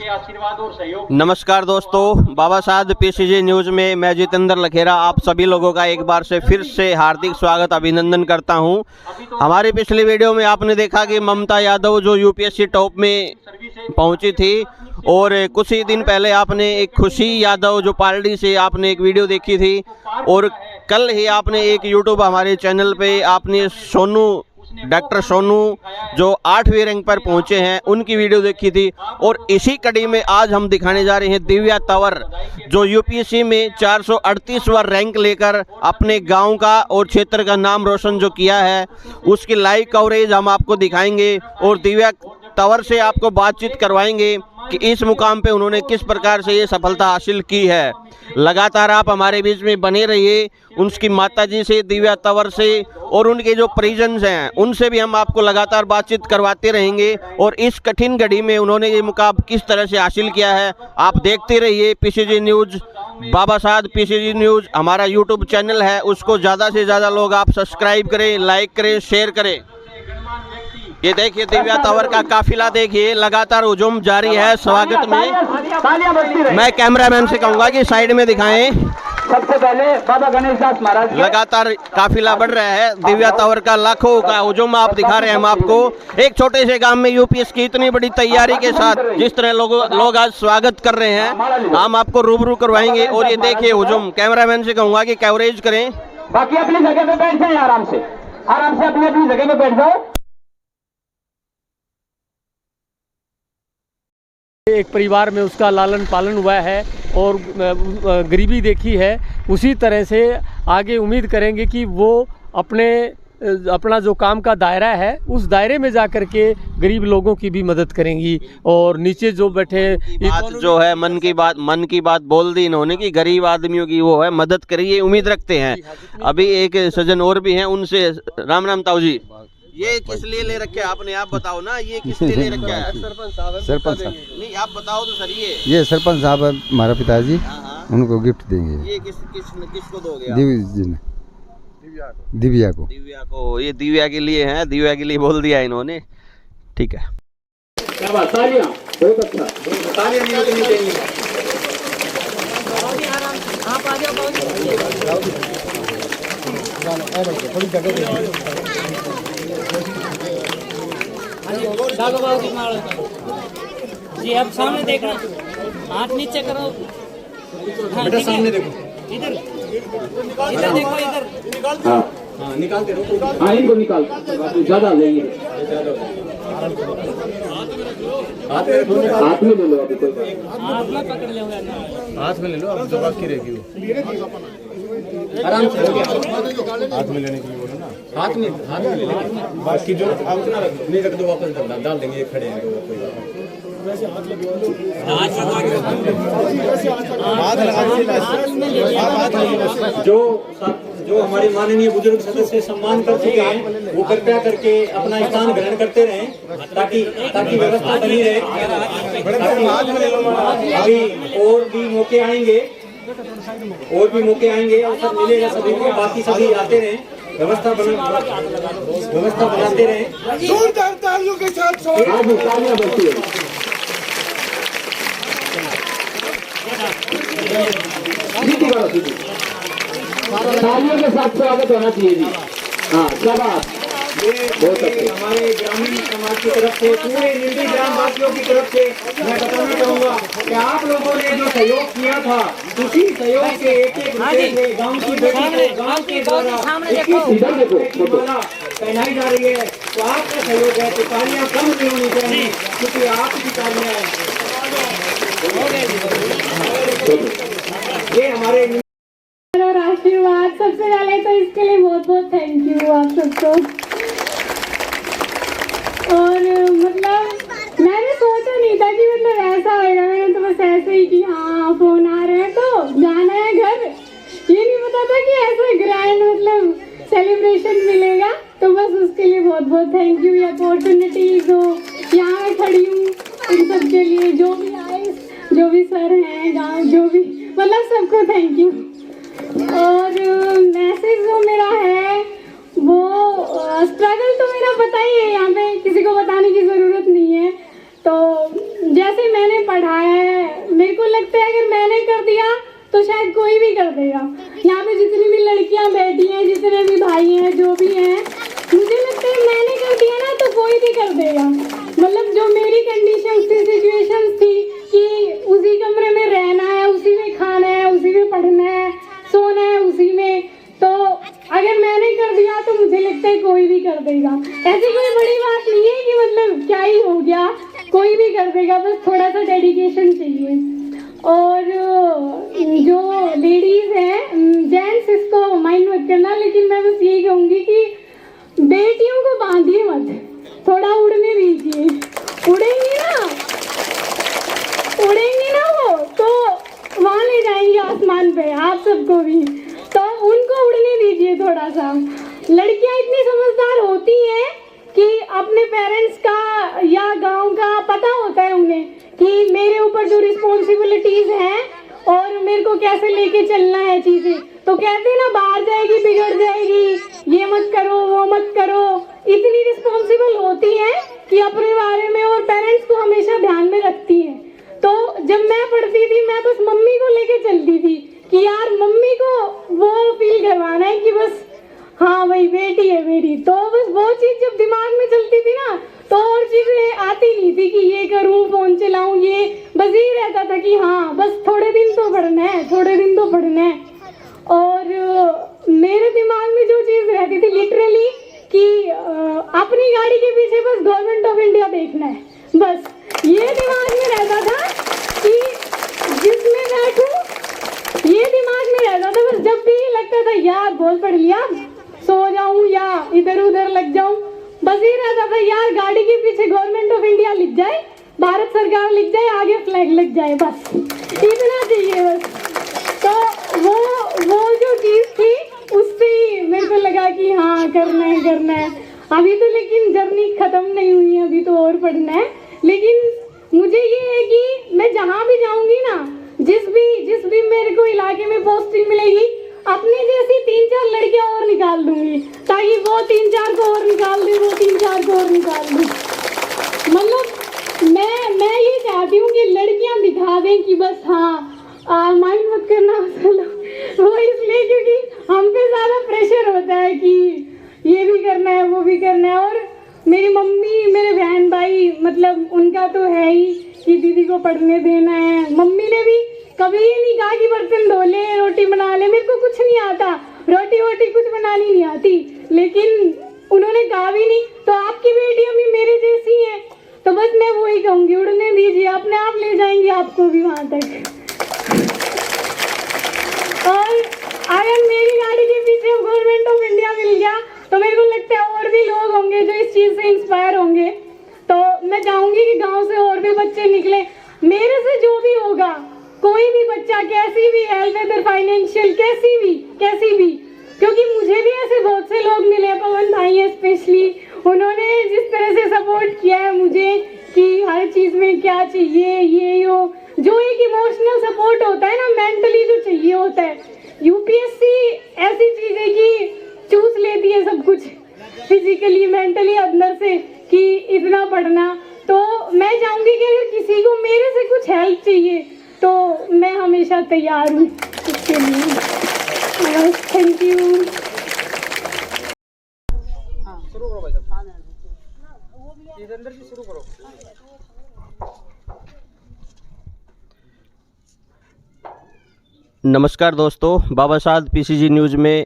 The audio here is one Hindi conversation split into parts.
के आशीर्वाद और सहयोग। नमस्कार दोस्तों, बाबा साहब पीसीजी न्यूज में मैं जितेंद्र लखेरा आप सभी लोगों का एक बार से फिर से हार्दिक स्वागत अभिनंदन करता हूं। हमारी पिछली वीडियो में आपने देखा कि ममता यादव जो यूपीएससी टॉप में पहुंची थी, और कुछ ही दिन पहले आपने एक खुशी यादव जो पार्टी से आपने एक वीडियो देखी थी, और कल ही आपने एक यूट्यूब हमारे चैनल पे आपने डॉक्टर सोनू जो 8वीं रैंक पर पहुंचे हैं उनकी वीडियो देखी थी। और इसी कड़ी में आज हम दिखाने जा रहे हैं दिव्या तंवर जो यूपीएससी में 438वां रैंक लेकर अपने गांव का और क्षेत्र का नाम रोशन जो किया है, उसकी लाइव कवरेज हम आपको दिखाएंगे और दिव्या तंवर से आपको बातचीत करवाएंगे कि इस मुकाम पे उन्होंने किस प्रकार से ये सफलता हासिल की है। लगातार आप हमारे बीच में बने रहिए। उनकी माताजी से, दिव्या तंवर से और उनके जो परिजन हैं उनसे भी हम आपको लगातार बातचीत करवाते रहेंगे, और इस कठिन घड़ी में उन्होंने ये मुकाम किस तरह से हासिल किया है आप देखते रहिए। पीसीजी न्यूज, बाबा साहब पीसीजी न्यूज हमारा यूट्यूब चैनल है, उसको ज़्यादा से ज़्यादा लोग आप सब्सक्राइब करें, लाइक करें, शेयर करें। ये देखिए दिव्या तंवर का काफिला देखिए, लगातार हुजूम जारी है स्वागत में। मैं कैमरामैन से कहूंगा कि साइड में दिखाएं। सबसे पहले बाबा गणेश दास महाराज लगातार काफिला बढ़ रहा है। दिव्या तंवर का लाखों का हुजूम आप दिखा रहे हैं हम आपको। एक छोटे से गांव में यूपीएस की इतनी बड़ी तैयारी के साथ जिस तरह लोग आज स्वागत कर रहे हैं, हम आपको रूबरू करवाएंगे। और ये देखिए हुजूम, कैमरामैन से कहूंगा कि कवरेज करें। बाकी अपनी जगह पे बैठ जाए, आराम से अपनी अपनी जगह पे बैठ जाओ। एक परिवार में उसका लालन पालन हुआ है और गरीबी देखी है, उसी तरह से आगे उम्मीद करेंगे कि वो अपना जो काम का दायरा है उस दायरे में जा कर के गरीब लोगों की भी मदद करेंगी। और नीचे जो बैठे बात जो है मन की बात बोल दी इन्होंने कि गरीब आदमियों की वो है मदद करिए, उम्मीद रखते हैं। अभी एक सज्जन और भी हैं, उनसे राम राम ताऊ जी। ये किस लिए ले रखे आपने, आप बताओ ना, ये किस लिए ले रखे है? सरपंच साहब नहीं, आप बताओ तो सर। ये सरपंच साहब हमारा पिताजी, उनको गिफ्ट देंगे। ये किसको दोगे आप? दिव्या को ये दिव्या के लिए है, दिव्या के लिए बोल दिया इन्होंने। ठीक है, क्या बात, तालियां, बहुत अच्छा, तालियां नहीं देंगे। आप आ जाओ जी। अब सामने देखना, हाथ नीचे करो, बेटा सामने देखो, इधर देखो, इधर हाँ निकालते रहो। हाँ इनको निकाल, ज्यादा लेंगे, हाथ में ले लो। अभी कोई हाथ में पकड़ लो, हाथ में ले लो। अब जो बाकी रहेगी वो आराम से हाथ में लेने के लिए बोलो ना। हाथ में ले लेंगे, बाकी जो नहीं रख दो, वापस डाल देंगे। ये खड़े हैं तो कोई जो हमारे माननीय बुजुर्ग सदस्य सम्मान कर चुके हैं वो कृपया करके अपना स्थान ग्रहण करते रहें ताकि व्यवस्था बनी रहे। अभी और भी मौके आएंगे, अवसर मिलेगा सभी को। बाकी सभी आते रहें, व्यवस्था बनाते रहें। जोरदार तालियों के साथ तालियां बजती है। तालियों के साथ स्वागत होना चाहिए जी। हाँ शाबाश, बहुत अच्छे। हमारे ग्रामीण समाज की तरफ से, पूरे निंदी ग्राम वासियों की तरफ से मैं बताना चाहूँगा कि आप लोगों ने जो सहयोग किया था, उसी सहयोग के एक रुपये से गाँव की बेटी को गाँव के द्वारा पहनाई जा रही है। तो आपका सहयोग है, तो तालियां कम नहीं होनी चाहिए क्योंकि आपकी तालियां ये हमारे और आशीर्वाद। सबसे पहले तो इसके लिए बहुत बहुत थैंक यू आप सबको। और मतलब मैंने सोचा नहीं था कि मतलब ऐसा होगा। मैंने तो बस ऐसे ही कि हाँ फोन आ रहे हैं तो जाना है घर, ये नहीं पता था कि ऐसा ग्रैंड मतलब सेलिब्रेशन मिलेगा। तो बस उसके लिए बहुत बहुत थैंक यू। ये अपॉर्चुनिटी जो यहाँ मैं खड़ी हूँ इन सब के लिए, जो भी आए, जो भी सर हैं, गाँव जो भी, मतलब सबको थैंक यू। और मैसेज जो मेरा है वो स्ट्रगल तो मेरा पता ही है, यहाँ पे किसी को बताने की ज़रूरत नहीं है। तो जैसे मैंने पढ़ाई जितने भी भाई हैं जो भी हैं, मुझे लगता है मैंने कर दिया ना तो कोई भी कर देगा। मतलब जो मेरी कंडीशन थी, सिचुएशन थी कि उसी कमरे में रहना है, उसी में खाना है, उसी में पढ़ना है, सोना है उसी में, तो अगर मैंने कर दिया तो मुझे लगता है कोई भी कर देगा। ऐसी कोई बड़ी बात नहीं है कि मतलब क्या ही हो गया, कोई भी कर देगा, बस थोड़ा सा डेडिकेशन चाहिए। और जो लेडीज हैं, जेंट्स इसको माइंड मत करना, लेकिन मैं बस यही कहूँगी कि बेटियों को बांधिए मत, थोड़ा उड़ने दीजिए। उड़ेंगी ना वो तो वहाँ ले जाएंगे आसमान पे आप सबको भी, तो उनको उड़ने दीजिए थोड़ा सा। लड़कियाँ इतनी समझदार होती हैं कि अपने पेरेंट्स का या गांव का पता होता है उन्हें कि मेरे ऊपर जो रिस्पॉन्सिबिलिटीज हैं और मेरे को कैसे लेके चलना है चीजें, तो कहते हैं ना बाहर जाएगी बिगड़ जाएगी, ये मत करो वो मत करो। इतनी रिस्पॉन्सिबल होती है कि अपने बारे में और पेरेंट्स को हमेशा ध्यान में रखती है। तो जब मैं पढ़ती थी मैं बस मम्मी को लेके चलती थी कि यार मम्मी को वो फील करवाना है कि बस हाँ भाई बेटी है मेरी, तो बस वो चीज जब दिमाग में चलती थी ना तो और चीजें आती नहीं थी कि ये करूँ फोन चलाऊं, ये बस यही रहता था कि हाँ बस थोड़े दिन तो पढ़ना है, थोड़े दिन तो पढ़ना है। और मेरे दिमाग में जो चीज रहती थी लिटरली कि अपनी गाड़ी के पीछे बस गवर्नमेंट ऑफ इंडिया देखना है, बस ये दिमाग में रहता था कि जिसमें बैठूं, ये दिमाग में रहता था। बस जब भी लगता था यार बहुत पढ़ लिया, सो जाऊं या इधर उधर लग जाऊं, बस ये रहता था यार गाड़ी के पीछे गवर्नमेंट ऑफ इंडिया लिख जाए, भारत सरकार लिख जाए, आगे फ्लैग लग जाए, बस इतना चाहिए बस। तो वो जो चीज थी उससे मेरे को लगा कि हाँ करना है। अभी तो लेकिन जर्नी खत्म नहीं हुई है, अभी तो और पढ़ना है। लेकिन मुझे ये है कि मैं जहाँ भी जाऊंगी ना, जिस भी मेरे को इलाके में पोस्टिंग मिलेगी, अपनी जैसी 3-4 लड़कियां और निकाल दूंगी, ताकि वो 3-4 को और निकाल दे, वो 3-4 को और निकाल दे। मतलब मैं ये चाहती हूँ कि लड़कियां दिखा दें कि बस हाँ माइंड मत करना चलो, वो इसलिए क्योंकि हम पे ज्यादा प्रेशर होता है कि ये भी करना है वो भी करना है। और मेरी मम्मी मेरे बहन भाई मतलब उनका तो है ही कि दीदी को पढ़ने देना है। मम्मी ने भी कभी ये नहीं कहा कि बर्तन धो ले, रोटी बना ले, मेरे को कुछ नहीं आता, रोटी वोटी कुछ बनानी नहीं आती, लेकिन उन्होंने कहा भी नहीं। तो आपकी बेटियां भी मेरे जैसी हैं, तो बस मैं वही कहूँगी उड़ने दीजिए, अपने आप ले जाएंगे आपको भी वहाँ तक। और अगर मेरी गाड़ी के पीछे गवर्नमेंट ऑफ इंडिया मिल गया तो मेरे को लगता है और भी लोग होंगे जो इस चीज़ से इंस्पायर होंगे। तो मैं चाहूँगी कि गांव से और भी बच्चे निकले, मेरे से जो भी होगा, कोई भी बच्चा कैसी भी हेल्थ वेदर फाइनेंशियल कैसी भी, क्योंकि मुझे भी ऐसे बहुत से लोग मिले, पवन भाई है स्पेशली, उन्होंने जिस तरह से सपोर्ट किया है मुझे कि हर चीज़ में क्या चाहिए, ये हो जो एक इमोशनल सपोर्ट होता है ना, मेंटली जो चाहिए होता है। यूपीएससी ऐसी चीज़ है कि चूस लेती है सब कुछ, फिजिकली मेंटली अंदर से कि इतना पढ़ना। तो मैं चाहूँगी कि अगर किसी को मेरे से कुछ हेल्प चाहिए तो मैं हमेशा तैयार हूँ इसके लिए। Thank you. नमस्कार दोस्तों, बाबा साहब पीसीजी न्यूज़ में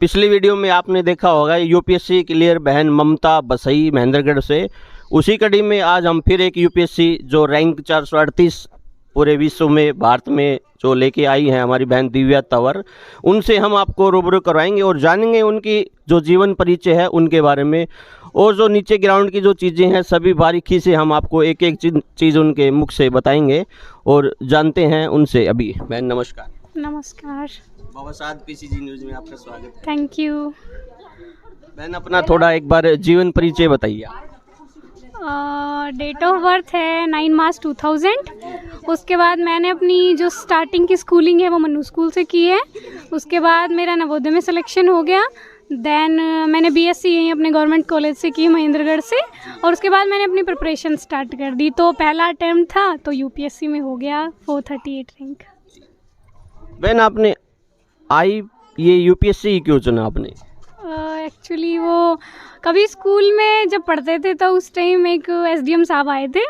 पिछली वीडियो में आपने देखा होगा यूपीएससी क्लियर बहन ममता बसई महेंद्रगढ़ से। उसी कड़ी में आज हम फिर एक यूपीएससी जो रैंक 438 पूरे विश्व में भारत में जो लेके आई हैं हमारी बहन दिव्या तंवर, उनसे हम आपको रूबरू करवाएंगे और जानेंगे उनकी जो जीवन परिचय है उनके बारे में, और जो नीचे ग्राउंड की जो चीज़ें हैं सभी बारीकी से हम आपको एक एक चीज़ उनके मुख से बताएंगे और जानते हैं उनसे। अभी बहन नमस्कार। नमस्कार। बाबा साहब पीसीजी न्यूज़ में आपका स्वागत है। Thank you. बहन अपना थोड़ा एक बार जीवन परिचय बताइए। डेट ऑफ बर्थ है 9 मार्च 2000। उसके बाद मैंने अपनी जो स्टार्टिंग की स्कूलिंग है वो मनु स्कूल से की है। उसके बाद मेरा नवोदय में सिलेक्शन हो गया। देन मैंने बीएससी यहीं अपने गवर्नमेंट कॉलेज से की महेंद्रगढ़ से, और उसके बाद मैंने अपनी प्रिपरेशन स्टार्ट कर दी। तो पहला अटैम्प्ट था तो यूपीएससी में हो गया 438 रैंक। बहन आपने ये यूपीएससी क्यों चुना आपने? एक्चुअली वो कभी स्कूल में जब पढ़ते थे तो उस टाइम एक एसडीएम साहब आए थे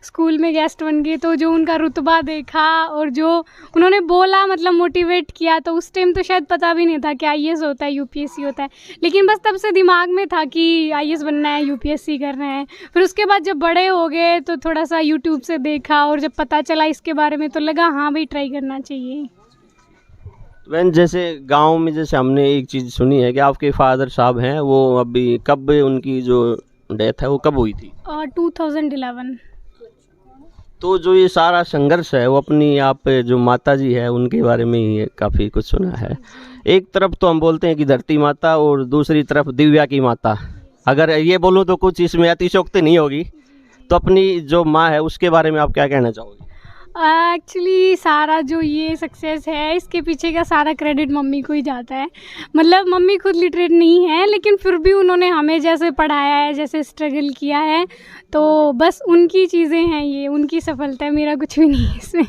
स्कूल में गेस्ट बन के, तो जो उनका रुतबा देखा और जो उन्होंने बोला मतलब मोटिवेट किया, तो उस टाइम तो शायद पता भी नहीं था कि आईएएस होता है, यूपीएससी होता है, लेकिन बस तब से दिमाग में था कि आईएएस बनना है, यूपीएससी करना है। फिर उसके बाद जब बड़े हो गए तो थोड़ा सा यूट्यूब से देखा और जब पता चला इसके बारे में तो लगा हाँ भाई ट्राई करना चाहिए। वैन जैसे गांव में जैसे हमने एक चीज़ सुनी है कि आपके फादर साहब हैं, वो अभी कब उनकी जो डेथ है वो कब हुई थी? 2011। तो जो ये सारा संघर्ष है वो अपनी आप जो माता जी है उनके बारे में ही काफ़ी कुछ सुना है। एक तरफ तो हम बोलते हैं कि धरती माता और दूसरी तरफ दिव्या की माता। अगर ये बोलूँ तो कुछ इसमें अतिशयोक्ति नहीं होगी, तो अपनी जो माँ है उसके बारे में आप क्या कहना चाहोगे? एक्चुअली सारा जो ये सक्सेस है इसके पीछे का सारा क्रेडिट मम्मी को ही जाता है। मतलब मम्मी खुद लिटरेट नहीं है लेकिन फिर भी उन्होंने हमें जैसे पढ़ाया है, जैसे स्ट्रगल किया है, तो बस उनकी चीज़ें हैं, ये उनकी सफलता है, मेरा कुछ भी नहीं है इसमें।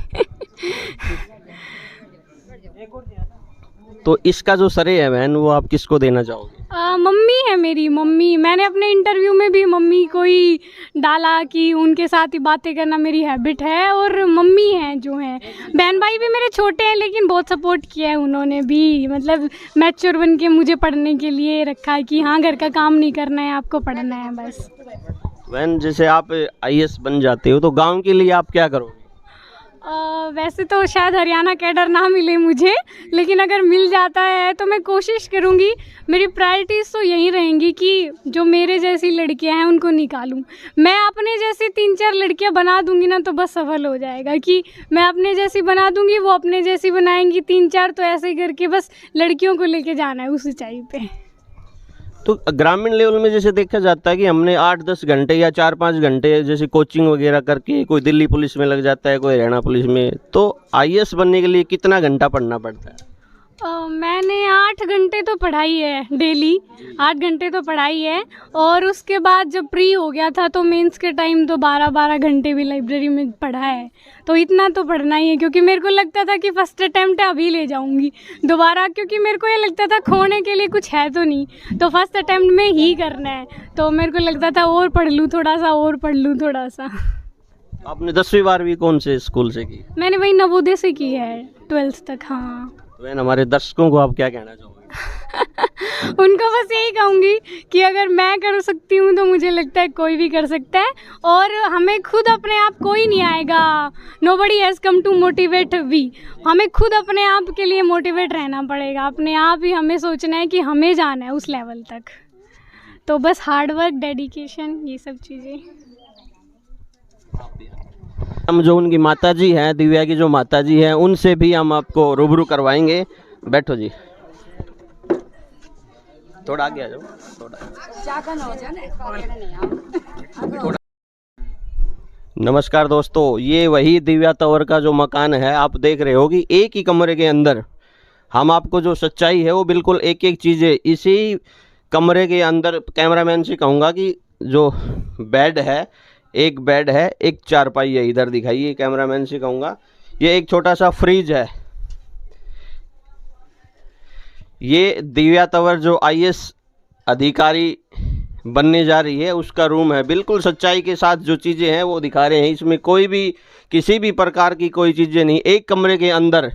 तो इसका जो श्रेय है बहन वो आप किसको देना चाहोगे? मम्मी है मेरी। मम्मी, मैंने अपने इंटरव्यू में भी मम्मी को ही डाला कि उनके साथ ही बातें करना मेरी हैबिट है, और मम्मी हैं जो हैं। बहन भाई भी मेरे छोटे हैं लेकिन बहुत सपोर्ट किया है उन्होंने भी, मतलब मैच्योर बन के मुझे पढ़ने के लिए रखा है कि हाँ घर का काम नहीं करना है, आपको पढ़ना है बस। बहन जैसे आप आईएएस बन जाते हो तो गांव के लिए आप क्या करोगे? वैसे तो शायद हरियाणा कैडर ना मिले मुझे, लेकिन अगर मिल जाता है तो मैं कोशिश करूँगी। मेरी प्रायोरिटीज़ तो यही रहेंगी कि जो मेरे जैसी लड़कियां हैं उनको निकालूं। मैं अपने जैसी 3-4 लड़कियां बना दूंगी ना तो बस सफल हो जाएगा, कि मैं अपने जैसी बना दूंगी, वो अपने जैसी बनाएंगी 3-4, तो ऐसे करके बस लड़कियों को लेके जाना है उस ऊंचाई पे। तो ग्रामीण लेवल में जैसे देखा जाता है कि हमने 8-10 घंटे या 4-5 घंटे जैसे कोचिंग वगैरह करके कोई दिल्ली पुलिस में लग जाता है, कोई हरियाणा पुलिस में, तो आईएएस बनने के लिए कितना घंटा पढ़ना पड़ता है? मैंने 8 घंटे तो पढ़ाई है, डेली 8 घंटे तो पढ़ाई है, और उसके बाद जब प्री हो गया था तो मेंस के टाइम तो 12-12 घंटे भी लाइब्रेरी में पढ़ा है। तो इतना तो पढ़ना ही है, क्योंकि मेरे को लगता था कि फर्स्ट अटैम्प्ट अभी ले जाऊंगी दोबारा, क्योंकि मेरे को ये लगता था खोने के लिए कुछ है तो नहीं, तो फर्स्ट अटैम्प्ट में ही करना है। तो मेरे को लगता था और पढ़ लूँ थोड़ा सा, और पढ़ लूँ थोड़ा सा। आपने 10वीं 12वीं कौन से स्कूल से की? मैंने वही नवोदय से की है 12th तक। हाँ। वैन हमारे दर्शकों को आप क्या कहना चाहोगे? उनको बस यही कहूँगी कि अगर मैं कर सकती हूँ तो मुझे लगता है कोई भी कर सकता है, और हमें खुद अपने आप कोई नहीं आएगा। Nobody has come to motivate we. हमें खुद अपने आप के लिए मोटिवेट रहना पड़ेगा, अपने आप ही हमें सोचना है कि हमें जाना है उस लेवल तक। तो बस हार्ड वर्क, डेडिकेशन, ये सब चीज़ें। हम जो उनकी माताजी हैं, दिव्या की जो माताजी हैं, उनसे भी हम आपको रूबरू करवाएंगे। बैठो जी, थोड़ा आगे आ जाओ, थोड़ा। नमस्कार दोस्तों, ये वही दिव्या तंवर का जो मकान है आप देख रहे हो कि एक ही कमरे के अंदर हम आपको जो सच्चाई है वो बिल्कुल एक एक चीज़ें इसी कमरे के अंदर। कैमरामैन से कहूँगा कि जो बेड है, एक बेड है, एक चारपाई है, इधर दिखाइए। कैमरामैन से कहूँगा ये एक छोटा सा फ्रिज है। ये दिव्या तंवर जो आईएएस अधिकारी बनने जा रही है उसका रूम है। बिल्कुल सच्चाई के साथ जो चीज़ें हैं वो दिखा रहे हैं, इसमें कोई भी किसी भी प्रकार की कोई चीज़ें नहीं। एक कमरे के अंदर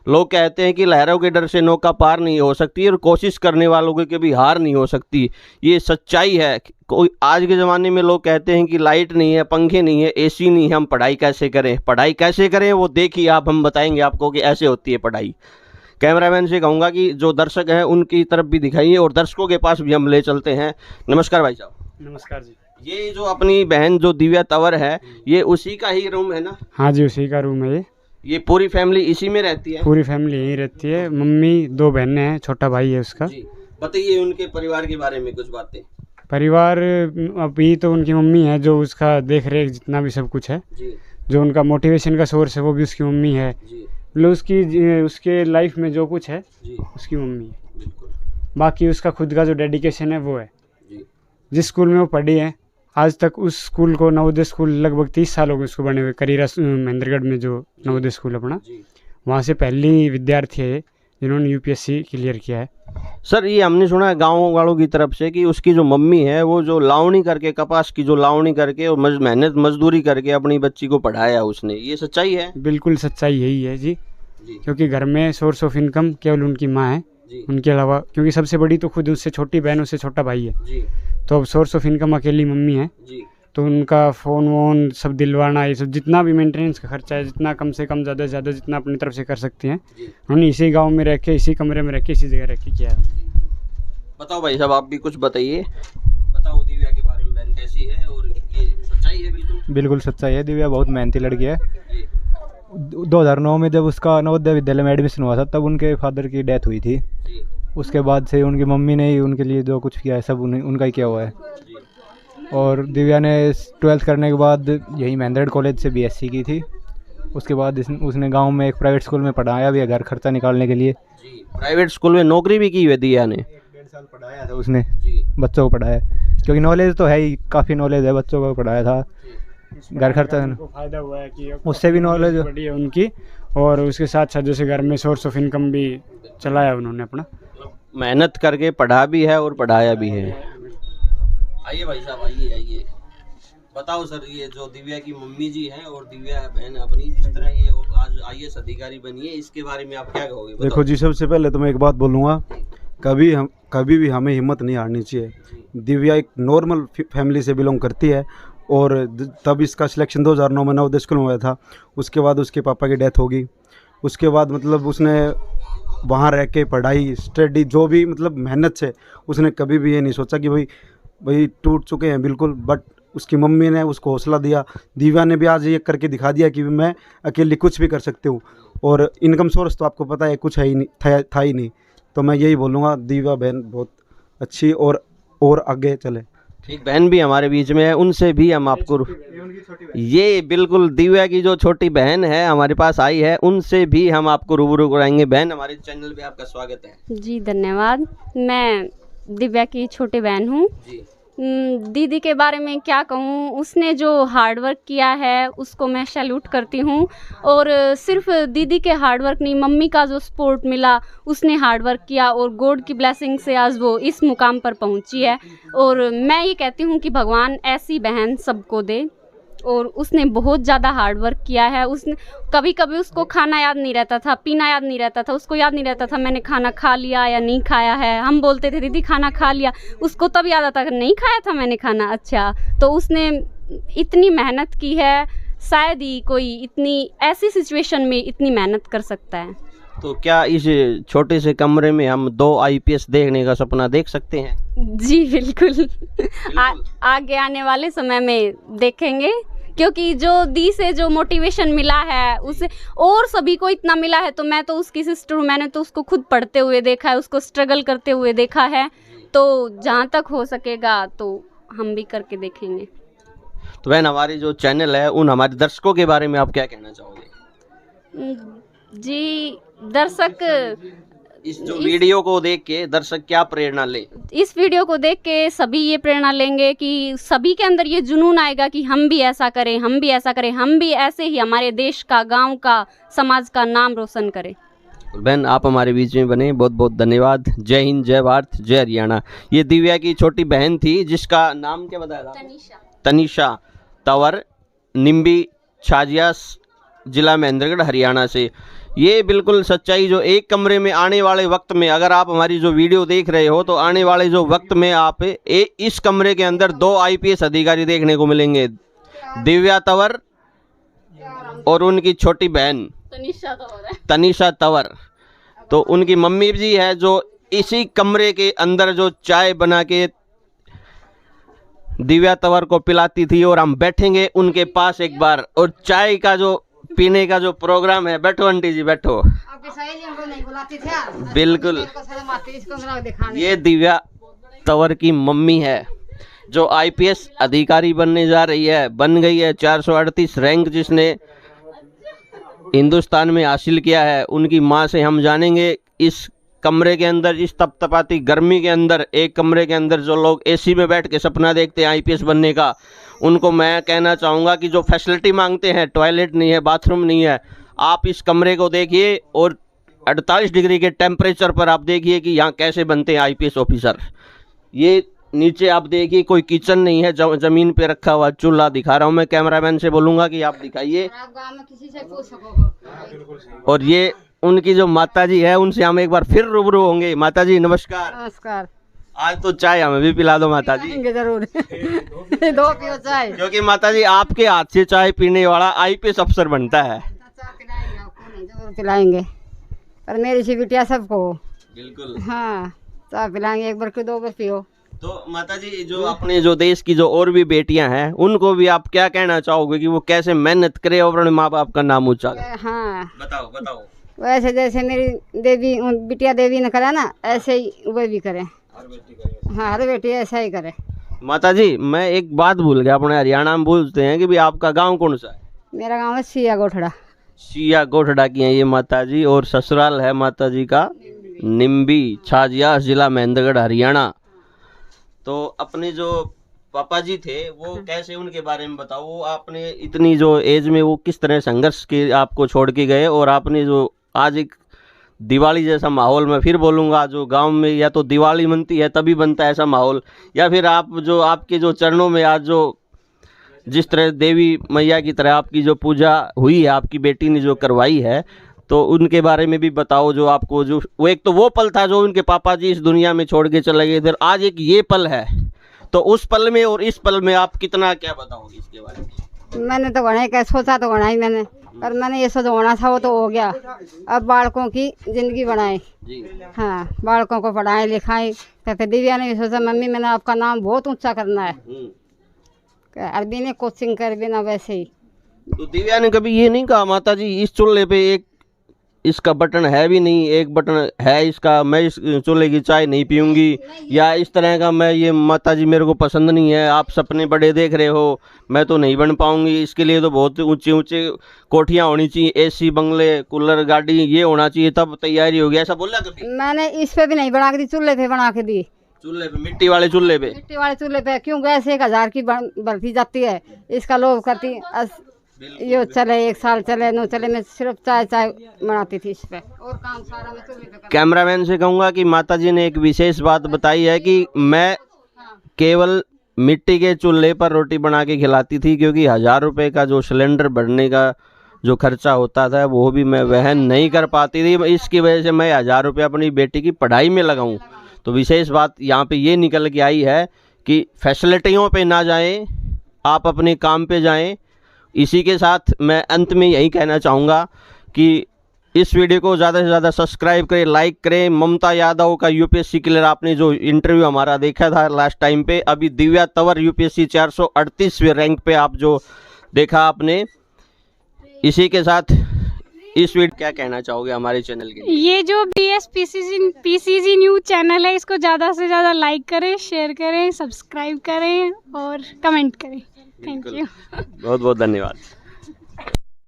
लोग कहते हैं कि लहरों के डर से नौका पार नहीं हो सकती और कोशिश करने वालों की कभी हार नहीं हो सकती। ये सच्चाई है। कोई आज के ज़माने में लोग कहते हैं कि लाइट नहीं है, पंखे नहीं है, एसी नहीं है, हम पढ़ाई कैसे करें? पढ़ाई कैसे करें वो देखिए आप, हम बताएंगे आपको कि ऐसे होती है पढ़ाई। कैमरामैन से कहूँगा कि जो दर्शक हैं उनकी तरफ भी दिखाइए और दर्शकों के पास भी हम ले चलते हैं। नमस्कार भाई साहब। नमस्कार जी। ये जो अपनी बहन जो दिव्या तंवर है, ये उसी का ही रूम है ना? हाँ जी, उसी का रूम है ये पूरी फैमिली इसी में रहती है? पूरी फैमिली यहीं रहती है। मम्मी, 2 बहनें हैं, छोटा भाई है उसका। जी, बताइए उनके परिवार के बारे में कुछ बातें। परिवार अभी तो उनकी मम्मी है जो उसका देख रेख जितना भी सब कुछ है जी। जो उनका मोटिवेशन का सोर्स है वो भी उसकी मम्मी है। जी। मतलब उसके लाइफ में जो कुछ है जी। उसकी मम्मी है। बिल्कुल। बाकी उसका खुद का जो डेडिकेशन है वो है। जी। जिस स्कूल में वो पढ़ी है आज तक, उस स्कूल को, नवोदय स्कूल, लगभग 30 साल हो गए उसको बने हुए। करीरा महेंद्रगढ़ में जो नवोदय स्कूल अपना, जी। वहाँ से पहली विद्यार्थी है जिन्होंने यूपीएससी क्लियर किया है। सर ये हमने सुना है गाँव वालों की तरफ से कि उसकी जो मम्मी है वो जो लावणी करके, कपास की जो लावणी करके और मेहनत मजदूरी करके अपनी बच्ची को पढ़ाया उसने, ये सच्चाई है? बिल्कुल सच्चाई यही है जी, क्योंकि घर में सोर्स ऑफ इनकम केवल उनकी माँ है जी। उनके अलावा, क्योंकि सबसे बड़ी तो खुद उससे छोटी बहन, उससे छोटा भाई है जी तो अब सोर्स ऑफ इनकम अकेली मम्मी है। जी। तो उनका फ़ोन वोन सब दिलवाना, ये सब जितना भी मेंटेनेंस का खर्चा है, जितना कम से कम ज़्यादा से ज़्यादा जितना अपनी तरफ से कर सकते हैं, उन्होंने इसी गांव में रह के, इसी कमरे में रह के, इसी जगह रह के किया है। बताओ भाई साहब, आप भी कुछ बताइए, बताओ दिव्या के बारे में, बहन कैसी है और ये सच्चाई है? बिल्कुल सच्चाई है। दिव्या बहुत मेहनती लड़की है। 2009 में जब उसका नवोदय विद्यालय में एडमिशन हुआ था तब उनके फादर की डेथ हुई थी। उसके बाद से उनकी मम्मी ने ही उनके लिए जो कुछ किया है सब उनका ही किया हुआ है। और दिव्या ने 12th करने के बाद यही महेंद्रगढ़ कॉलेज से BSc की थी। उसके बाद उसने गांव में एक प्राइवेट स्कूल में पढ़ाया भी है घर खर्चा निकालने के लिए। प्राइवेट स्कूल में नौकरी भी की हुई दिव्या ने? 1.5 साल पढ़ाया था उसने, बच्चों को पढ़ाया, क्योंकि नॉलेज तो है ही, काफ़ी नॉलेज है, बच्चों को पढ़ाया था। घर खर्चा फ़ायदा हुआ है कि उससे भी नॉलेज बड़ी है उनकी, और उसके साथ साथ जैसे घर में सोर्स ऑफ इनकम भी चलाया उन्होंने अपना। मेहनत करके पढ़ा भी है और पढ़ाया भी है। आइए भाई साहब, आइए आइए, बताओ सर, ये जो दिव्या की मम्मी जी हैं और दिव्या बहन अपनी जिस तरह ये आज IAS अधिकारी बनी है, इसके बारे में आप क्या कहोगे? देखो जी, सबसे पहले तो मैं एक बात बोलूँगा, कभी भी हमें हिम्मत नहीं हारनी चाहिए। दिव्या एक नॉर्मल फैमिली से बिलोंग करती है और तब इसका सिलेक्शन 2009 में नवोदय स्कूल में हुआ था। उसके बाद उसके पापा की डेथ होगी। उसके बाद मतलब उसने वहाँ रह के पढ़ाई, स्टडी, जो भी मतलब मेहनत से उसने कभी भी ये नहीं सोचा कि भाई टूट चुके हैं, बिल्कुल। बट उसकी मम्मी ने उसको हौसला दिया। दिव्या ने भी आज ये करके दिखा दिया कि मैं अकेली कुछ भी कर सकती हूँ। और इनकम सोर्स तो आपको पता है कुछ है ही नहीं, था ही नहीं। तो मैं यही बोलूँगा, दिव्या बहन बहुत अच्छी और आगे चले। एक बहन भी हमारे बीच में है, उनसे भी हम आपको, ये बिल्कुल दिव्या की जो छोटी बहन है हमारे पास आई है, उनसे भी हम आपको रूबरू कराएंगे। बहन, हमारे चैनल पे आपका स्वागत है। जी धन्यवाद। मैं दिव्या की छोटी बहन हूँ। दीदी के बारे में क्या कहूँ, उसने जो हार्डवर्क किया है उसको मैं सैल्यूट करती हूँ। और सिर्फ दीदी के हार्डवर्क नहीं, मम्मी का जो सपोर्ट मिला, उसने हार्डवर्क किया और गॉड की ब्लेसिंग से आज वो इस मुकाम पर पहुँची है। और मैं ये कहती हूँ कि भगवान ऐसी बहन सबको दे। और उसने बहुत ज़्यादा हार्डवर्क किया है। उसने कभी कभी उसको खाना याद नहीं रहता था, पीना याद नहीं रहता था, उसको याद नहीं रहता था मैंने खाना खा लिया या नहीं खाया है। हम बोलते थे दीदी खाना खा लिया, उसको तब याद आता नहीं खाया था मैंने खाना। अच्छा, तो उसने इतनी मेहनत की है, शायद ही कोई इतनी ऐसी सिचुएशन में इतनी मेहनत कर सकता है। तो क्या इस छोटे से कमरे में हम 2 IPS देखने का सपना देख सकते हैं? जी बिल्कुल। आगे आने वाले समय में देखेंगे, क्योंकि जो दी से जो मोटिवेशन मिला है उसे और सभी को इतना मिला है। तो मैं तो उसकी सिस्टर हूँ, मैंने तो उसको खुद पढ़ते हुए देखा है, उसको स्ट्रगल करते हुए देखा है। तो जहाँ तक हो सकेगा तो हम भी करके देखेंगे। तो बहन, हमारी जो चैनल है उन हमारे दर्शकों के बारे में आप क्या कहना चाहोगे? जी, दर्शक इस जो वीडियो को देख के दर्शक क्या प्रेरणा ले? इस वीडियो को देख के सभी ये प्रेरणा लेंगे कि सभी के अंदर ये जुनून आएगा कि हम भी ऐसा करें, हम भी ऐसा करें, हम भी ऐसे ही हमारे देश का, गांव का, समाज का नाम रोशन करें। बहन, आप हमारे बीच में बने, बहुत बहुत धन्यवाद। जय हिंद, जय भारत, जय हरियाणा। ये दिव्या की छोटी बहन थी जिसका नाम क्या बताया था? तनिषा तंवर, निम्बी छाजिया, जिला महेंद्रगढ़, हरियाणा से। ये बिल्कुल सच्चाई जो एक कमरे में आने वाले वक्त में, अगर आप हमारी जो वीडियो देख रहे हो तो आने वाले जो वक्त में आप इस कमरे के अंदर 2 IPS अधिकारी देखने को मिलेंगे, दिव्या तंवर और उनकी छोटी बहन तनिषा तंवर। तो उनकी मम्मी जी है जो इसी कमरे के अंदर जो चाय बना के दिव्या तंवर को पिलाती थी। और हम बैठेंगे उनके पास एक बार और चाय का जो पीने का जो प्रोग्राम है। बैठो आंटी जी, बैठो। बिल्कुल, ये दिव्या तंवर की मम्मी है जो IPS अधिकारी बनने जा रही है, बन गई है। 438 रैंक जिसने हिंदुस्तान में हासिल किया है, उनकी माँ से हम जानेंगे। इस कमरे के अंदर, इस तपतपाती गर्मी के अंदर, एक कमरे के अंदर जो लोग AC में बैठ के सपना देखते हैं IPS बनने का, उनको मैं कहना चाहूँगा कि जो फैसिलिटी मांगते हैं, टॉयलेट नहीं है, बाथरूम नहीं है, आप इस कमरे को देखिए और 48 डिग्री के टेम्परेचर पर आप देखिए कि यहाँ कैसे बनते हैं आईपीएस ऑफिसर। ये नीचे आप देखिए कोई किचन नहीं है, जमीन पे रखा हुआ चूल्हा दिखा रहा हूँ मैं। कैमरामैन से बोलूँगा कि आप दिखाइए। और ये उनकी जो माता जी है, उनसे हम एक बार फिर रूबरू होंगे। माता जी नमस्कार। नमस्कार। आज तो चाय हमें भी पिला दो माता जी। जरूर दो पियो चाय, क्योंकि माता जी आपके हाथ से चाय पीने वाला आईपीएस अफसर बनता है। जरूर पिलाएंगे, पर मेरी सी बिटिया सबको। बिल्कुल। हाँ, चाय पिलाएंगे, एक बार के 2 बार पियो। तो माता जी, जो अपने जो देश की जो और भी बेटियां हैं, उनको भी आप क्या कहना चाहोगे कि वो कैसे मेहनत करे और अपने माँ बाप का नाम ऊंचा करे? हाँ, बताओ। वैसे जैसे मेरी देवी बिटिया देवी ने करा ना, ऐसे ही वे भी करें। हाँ, हर बेटी ऐसा ही करे। माता जी, मैं एक बात भूल गया, अपने हरियाणा में बोलते हैं कि भी आपका गांव कौन सा है? मेरा गांव है सिया गोठड़ा। सिया गोठड़ा की हैं ये माता जी, और ससुराल है माता जी का निम्बी, छाजिया, जिला महेंद्रगढ़, हरियाणा। तो अपने जो पापा जी थे वो कैसे, उनके बारे में बताओ। वो आपने इतनी जो एज में वो किस तरह संघर्ष के आपको छोड़ के गए, और आपने जो आज एक दिवाली जैसा माहौल, मैं फिर बोलूँगा, जो गांव में या तो दिवाली बनती है तभी बनता है ऐसा माहौल, या फिर आप जो आपके जो चरणों में आज जो जिस तरह देवी मैया की तरह आपकी जो पूजा हुई है, आपकी बेटी ने जो करवाई है, तो उनके बारे में भी बताओ। जो आपको जो वो एक तो वो पल था जो उनके पापा जी इस दुनिया में छोड़ के चले गए, फिर आज एक ये पल है, तो उस पल में और इस पल में आप कितना क्या बताओगे इसके बारे में? मैंने तो घना ही सोचा, तो घना ही मैंने, पर मैंने ये सोचा होना था वो तो हो गया। अब बालकों की जिंदगी बनाए। हाँ, बालकों को पढ़ाएं लिखाएं। तो फिर दिव्या ने भी सोचा, मम्मी मैंने आपका नाम बहुत ऊंचा करना है। अरबी ने कोचिंग कर बिना वैसे ही। तो दिव्या ने कभी ये नहीं कहा, माता जी इस चूल्हे पे एक इसका बटन है भी नहीं, एक बटन है इसका, मैं इस चूल्हे की चाय नहीं पीऊंगी, या इस तरह का मैं ये माता जी मेरे को पसंद नहीं है, आप सपने बड़े देख रहे हो, मैं तो नहीं बन पाऊंगी, इसके लिए तो बहुत ऊंचे ऊंचे कोठियाँ होनी चाहिए, एसी बंगले, कूलर, गाड़ी ये होना चाहिए, तब तैयारी होगी, ऐसा बोला कभी? मैंने इस पे भी नहीं बना के दी, चूल्हे पे बना के दी। चूल्हे पे, मिट्टी वाले चूल्हे पे? मिट्टी वाले चूल्हे पे। क्यों? गैस 1000 की बढ़ती जाती है, इसका लोभ करती। यो चले 1 साल चले न चले, मैं सिर्फ चाय बनाती थी इस पे, और काम सारा मैं चूल्हे पे। कैमरामैन से कहूँगा कि माता जी ने एक विशेष बात बताई है कि मैं केवल मिट्टी के चूल्हे पर रोटी बना के खिलाती थी, क्योंकि 1000 रुपये का जो सिलेंडर भरने का जो खर्चा होता था वो भी मैं वहन नहीं कर पाती थी। इसकी वजह से मैं 1000 रुपये अपनी बेटी की पढ़ाई में लगाऊं। तो विशेष बात यहाँ पे ये निकल के आई है कि फैसिलिटियों पे ना जाएं, आप अपने काम पे जाएं। इसी के साथ मैं अंत में यही कहना चाहूँगा कि इस वीडियो को ज़्यादा से ज़्यादा सब्सक्राइब करें, लाइक करें। ममता यादव का यूपीएससी क्लियर आपने जो इंटरव्यू हमारा देखा था लास्ट टाइम पे, अभी दिव्या तंवर यूपीएससी 438वें रैंक पे आप जो देखा आपने। इसी के साथ इस वीडियो क्या कहना चाहोगे हमारे चैनल के लिए? ये जो पीसीजी न्यूज़ चैनल है, इसको ज़्यादा से ज़्यादा लाइक करें, शेयर करें, सब्सक्राइब करें और कमेंट करें। Thank you. बहुत बहुत धन्यवाद।